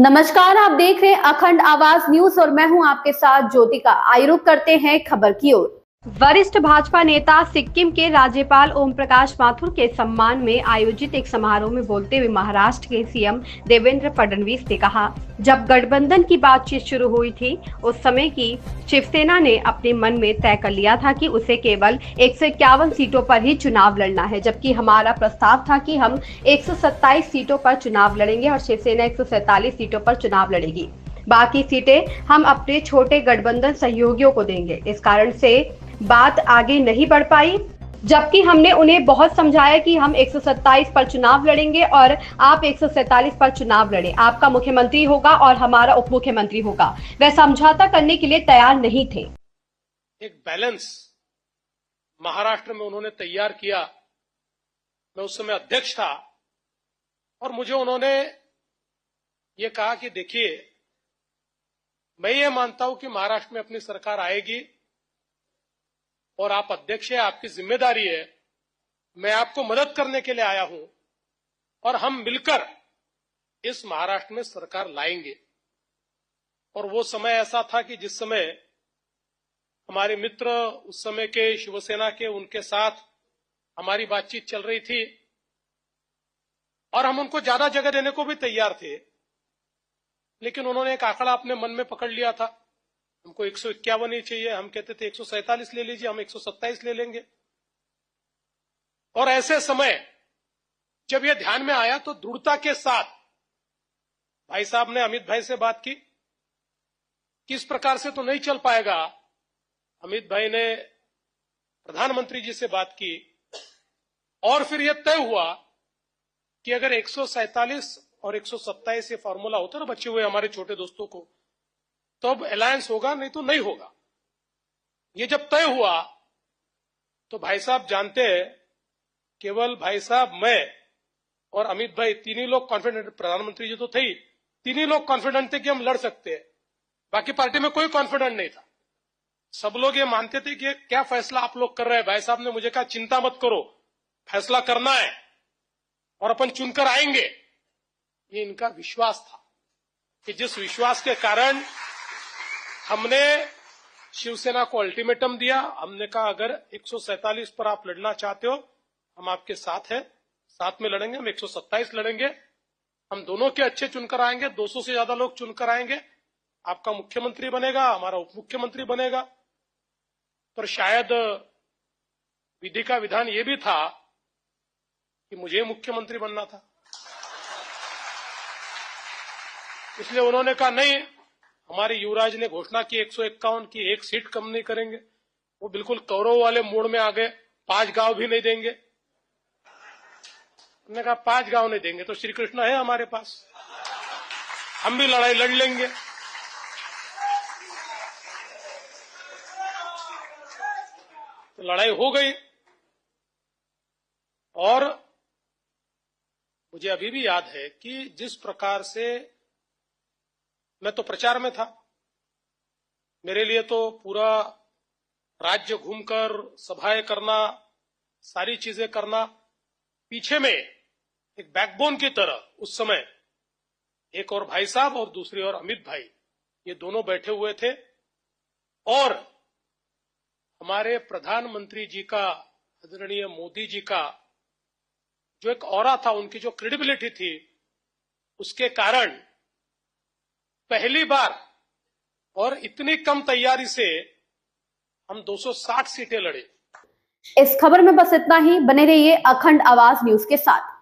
नमस्कार, आप देख रहे हैं अखंड आवाज न्यूज और मैं हूं आपके साथ ज्योतिका। आइए रुक करते हैं खबर की ओर। वरिष्ठ भाजपा नेता सिक्किम के राज्यपाल ओम प्रकाश माथुर के सम्मान में आयोजित एक समारोह में बोलते हुए महाराष्ट्र के सीएम देवेंद्र फडणवीस ने कहा, जब गठबंधन की बातचीत शुरू हुई थी उस समय की शिवसेना ने अपने मन में तय कर लिया था कि उसे केवल 151 सीटों पर ही चुनाव लड़ना है, जबकि हमारा प्रस्ताव था कि हम 127 सीटों पर चुनाव लड़ेंगे और शिवसेना 147 सीटों पर चुनाव लड़ेगी। बाकी सीटें हम अपने छोटे गठबंधन सहयोगियों को देंगे। इस कारण से बात आगे नहीं बढ़ पाई, जबकि हमने उन्हें बहुत समझाया कि हम 127 पर चुनाव लड़ेंगे और आप 147 पर चुनाव लड़ें। आपका मुख्यमंत्री होगा और हमारा उप मुख्यमंत्री होगा। वह समझौता करने के लिए तैयार नहीं थे। एक बैलेंस महाराष्ट्र में उन्होंने तैयार किया। मैं उस समय अध्यक्ष था और मुझे उन्होंने ये कहा कि देखिए, मैं ये मानता हूं कि महाराष्ट्र में अपनी सरकार आएगी और आप अध्यक्ष हैं, आपकी जिम्मेदारी है। मैं आपको मदद करने के लिए आया हूं और हम मिलकर इस महाराष्ट्र में सरकार लाएंगे। और वो समय ऐसा था कि जिस समय हमारे मित्र उस समय के शिवसेना के, उनके साथ हमारी बातचीत चल रही थी और हम उनको ज्यादा जगह देने को भी तैयार थे, लेकिन उन्होंने एक आंकड़ा अपने मन में पकड़ लिया था। हमको 151 ही चाहिए। हम कहते थे 147 ले लीजिए, हम 127 ले लेंगे। और ऐसे समय जब यह ध्यान में आया तो दृढ़ता के साथ भाई साहब ने अमित भाई से बात की। किस प्रकार से तो नहीं चल पाएगा। अमित भाई ने प्रधानमंत्री जी से बात की और फिर यह तय हुआ कि अगर 147 और 127 ये फॉर्मूला होता ना बचे हुए हमारे छोटे दोस्तों को, तो अब अलायंस होगा, नहीं तो नहीं होगा। ये जब तय हुआ तो भाई साहब जानते हैं, केवल भाई साहब, मैं और अमित भाई, तीन ही लोग कॉन्फिडेंट, प्रधानमंत्री जी तो थे ही, तीन ही लोग कॉन्फिडेंट थे कि हम लड़ सकते हैं। बाकी पार्टी में कोई कॉन्फिडेंट नहीं था। सब लोग ये मानते थे कि क्या फैसला आप लोग कर रहे हैं। भाई साहब ने मुझे कहा, चिंता मत करो, फैसला करना है और अपन चुनकर आएंगे। ये इनका विश्वास था कि जिस विश्वास के कारण हमने शिवसेना को अल्टीमेटम दिया। हमने कहा, अगर 147 पर आप लड़ना चाहते हो, हम आपके साथ हैं, साथ में लड़ेंगे। हम 127 लड़ेंगे। हम दोनों के अच्छे चुनकर आएंगे, 200 से ज्यादा लोग चुनकर आएंगे। आपका मुख्यमंत्री बनेगा, हमारा उप मुख्यमंत्री बनेगा। पर शायद विधि का विधान ये भी था कि मुझे मुख्यमंत्री बनना था, इसलिए उन्होंने कहा, नहीं, हमारे युवराज ने घोषणा की 151 की, एक सीट कम नहीं करेंगे। वो बिल्कुल कौरव वाले मोड़ में आ गए, 5 गांव भी नहीं देंगे। उन्होंने कहा 5 गांव नहीं देंगे तो श्री कृष्ण है हमारे पास, हम भी लड़ाई लड़ लेंगे। तो लड़ाई हो गई और मुझे अभी भी याद है कि जिस प्रकार से मैं तो प्रचार में था, मेरे लिए तो पूरा राज्य घूमकर सभाएं करना, सारी चीजें करना, पीछे में एक बैकबोन की तरह उस समय एक और भाई साहब और दूसरी ओर अमित भाई, ये दोनों बैठे हुए थे। और हमारे प्रधानमंत्री जी का, आदरणीय मोदी जी का जो एक ऑरा था, उनकी जो क्रेडिबिलिटी थी, उसके कारण पहली बार और इतनी कम तैयारी से हम 260 सीटें लड़े। इस खबर में बस इतना ही। बने रहिए अखंड आवाज न्यूज के साथ।